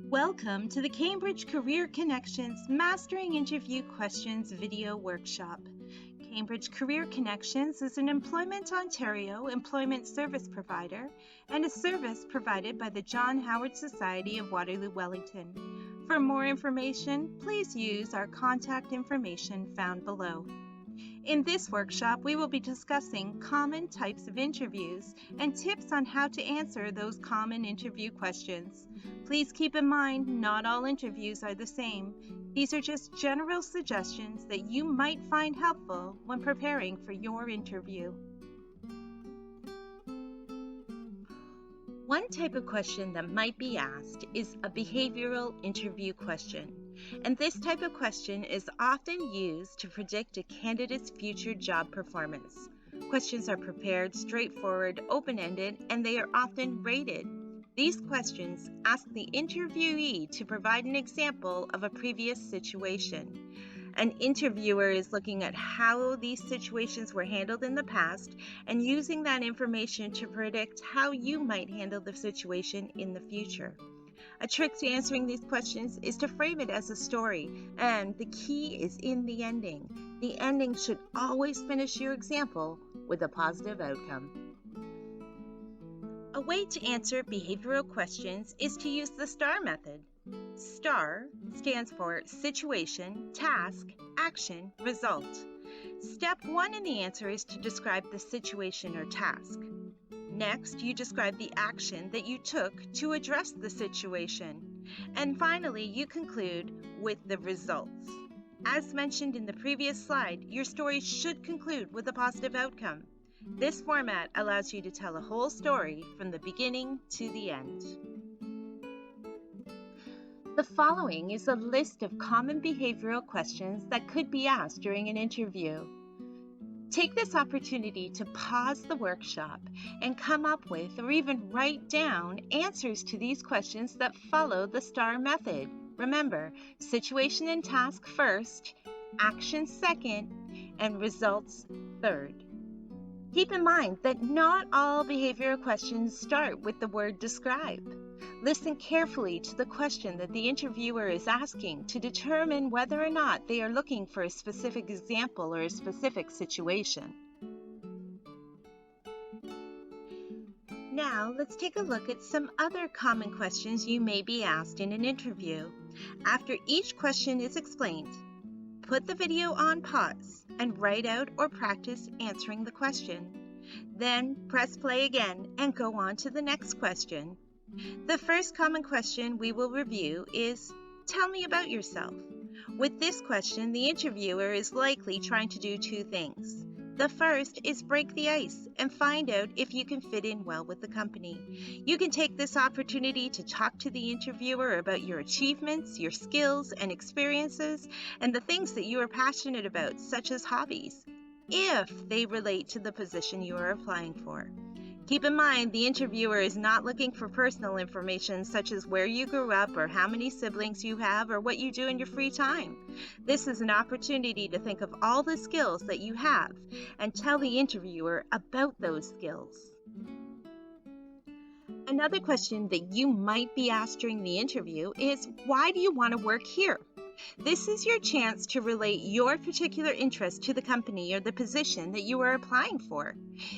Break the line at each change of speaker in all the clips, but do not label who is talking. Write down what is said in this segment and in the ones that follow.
Welcome to the Cambridge Career Connections Mastering Interview Questions video workshop. Cambridge Career Connections is an Employment Ontario employment service provider and a service provided by the John Howard Society of Waterloo Wellington. For more information, please use our contact information found below. In this workshop, we will be discussing common types of interviews and tips on how to answer those common interview questions. Please keep in mind, not all interviews are the same. These are just general suggestions that you might find helpful when preparing for your interview. One type of question that might be asked is a behavioral interview question. And this type of question is often used to predict a candidate's future job performance. Questions are prepared, straightforward, open-ended, and they are often rated. These questions ask the interviewee to provide an example of a previous situation. An interviewer is looking at how these situations were handled in the past and using that information to predict how you might handle the situation in the future. A trick to answering these questions is to frame it as a story, and the key is in the ending. The ending should always finish your example with a positive outcome. A way to answer behavioral questions is to use the STAR method. STAR stands for Situation, Task, Action, Result. Step 1 in the answer is to describe the situation or task. Next, you describe the action that you took to address the situation. And finally, you conclude with the results. As mentioned in the previous slide, your story should conclude with a positive outcome. This format allows you to tell a whole story from the beginning to the end. The following is a list of common behavioral questions that could be asked during an interview. Take this opportunity to pause the workshop and come up with or even write down answers to these questions that follow the STAR method. Remember, situation and task first, action second, and results third. Keep in mind that not all behavioral questions start with the word describe. Listen carefully to the question that the interviewer is asking to determine whether or not they are looking for a specific example or a specific situation. Now, let's take a look at some other common questions you may be asked in an interview. After each question is explained, put the video on pause and write out or practice answering the question. Then press play again and go on to the next question. The first common question we will review is, tell me about yourself. With this question, the interviewer is likely trying to do two things. The first is break the ice and find out if you can fit in well with the company. You can take this opportunity to talk to the interviewer about your achievements, your skills and experiences, and the things that you are passionate about, such as hobbies, if they relate to the position you are applying for. Keep in mind, the interviewer is not looking for personal information such as where you grew up or how many siblings you have or what you do in your free time. This is an opportunity to think of all the skills that you have and tell the interviewer about those skills. Another question that you might be asked during the interview is, why do you want to work here? This is your chance to relate your particular interest to the company or the position that you are applying for.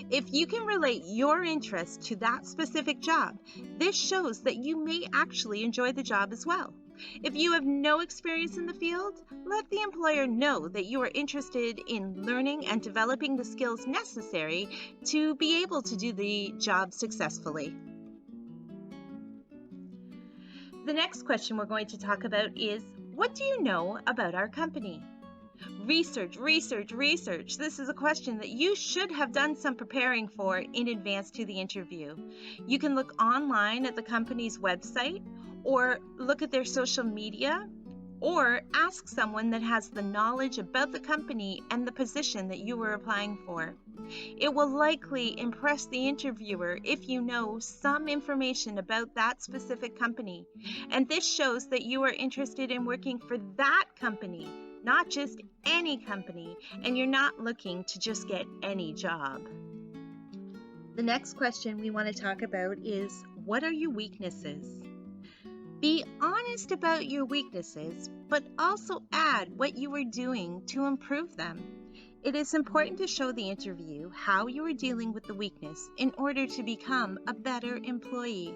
If you can relate your interest to that specific job, this shows that you may actually enjoy the job as well. If you have no experience in the field, let the employer know that you are interested in learning and developing the skills necessary to be able to do the job successfully. The next question we're going to talk about is, what do you know about our company? Research. This is a question that you should have done some preparing for in advance to the interview. You can look online at the company's website, or look at their social media, or ask someone that has the knowledge about the company and the position that you were applying for. It will likely impress the interviewer if you know some information about that specific company, and this shows that you are interested in working for that company, not just any company, and you're not looking to just get any job. The next question we want to talk about is, what are your weaknesses? Be honest about your weaknesses, but also add what you are doing to improve them. It is important to show the interview how you are dealing with the weakness in order to become a better employee.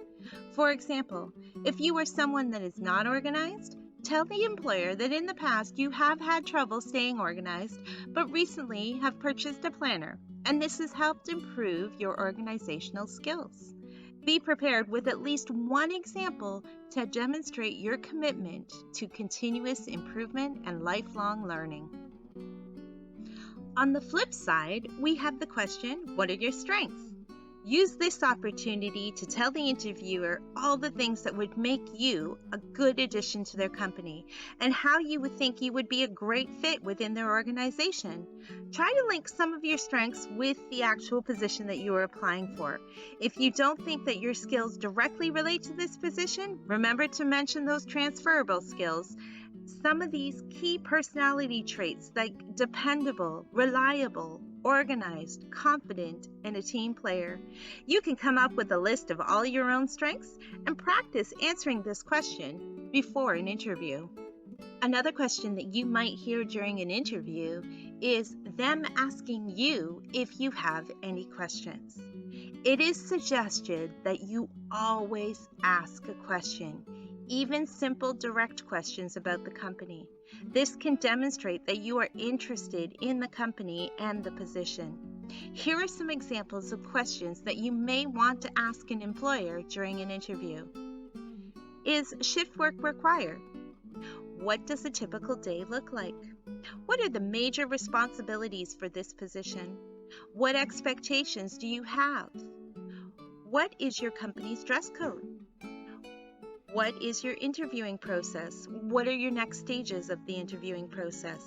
For example, if you are someone that is not organized, tell the employer that in the past you have had trouble staying organized, but recently have purchased a planner, and this has helped improve your organizational skills. Be prepared with at least one example to demonstrate your commitment to continuous improvement and lifelong learning. On the flip side, we have the question, what are your strengths? Use this opportunity to tell the interviewer all the things that would make you a good addition to their company and how you would think you would be a great fit within their organization. Try to link some of your strengths with the actual position that you are applying for. If you don't think that your skills directly relate to this position, remember to mention those transferable skills. Some of these key personality traits like dependable, reliable, organized, confident, and a team player. You can come up with a list of all your own strengths and practice answering this question before an interview. Another question that you might hear during an interview is them asking you if you have any questions. It is suggested that you always ask a question, even simple direct questions about the company. This can demonstrate that you are interested in the company and the position. Here are some examples of questions that you may want to ask an employer during an interview. Is shift work required? What does a typical day look like? What are the major responsibilities for this position? What expectations do you have? What is your company's dress code? What is your interviewing process? What are your next stages of the interviewing process?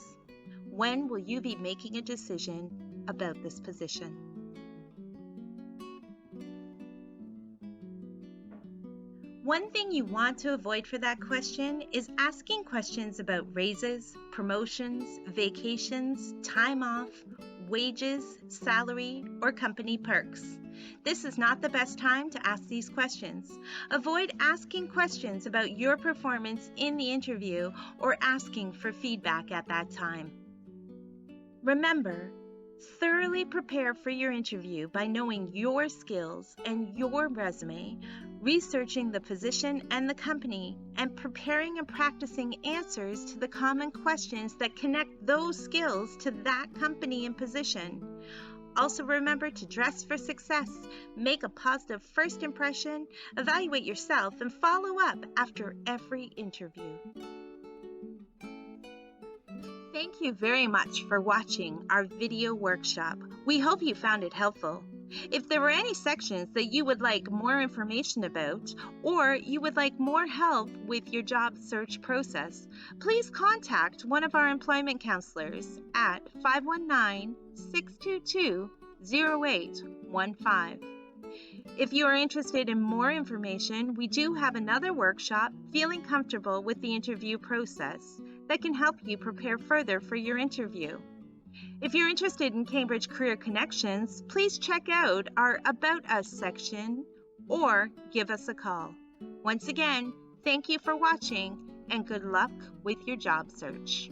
When will you be making a decision about this position? One thing you want to avoid for that question is asking questions about raises, promotions, vacations, time off, wages, salary, or company perks. This is not the best time to ask these questions. Avoid asking questions about your performance in the interview or asking for feedback at that time. Remember, thoroughly prepare for your interview by knowing your skills and your resume, researching the position and the company, and preparing and practicing answers to the common questions that connect those skills to that company and position. Also remember to dress for success, make a positive first impression, evaluate yourself, and follow up after every interview. Thank you very much for watching our video workshop. We hope you found it helpful. If there were any sections that you would like more information about, or you would like more help with your job search process, please contact one of our employment counselors at 519-622-0815. If you are interested in more information, we do have another workshop, Feeling Comfortable with the Interview Process, that can help you prepare further for your interview. If you're interested in Cambridge Career Connections, please check out our About Us section or give us a call. Once again, thank you for watching and good luck with your job search.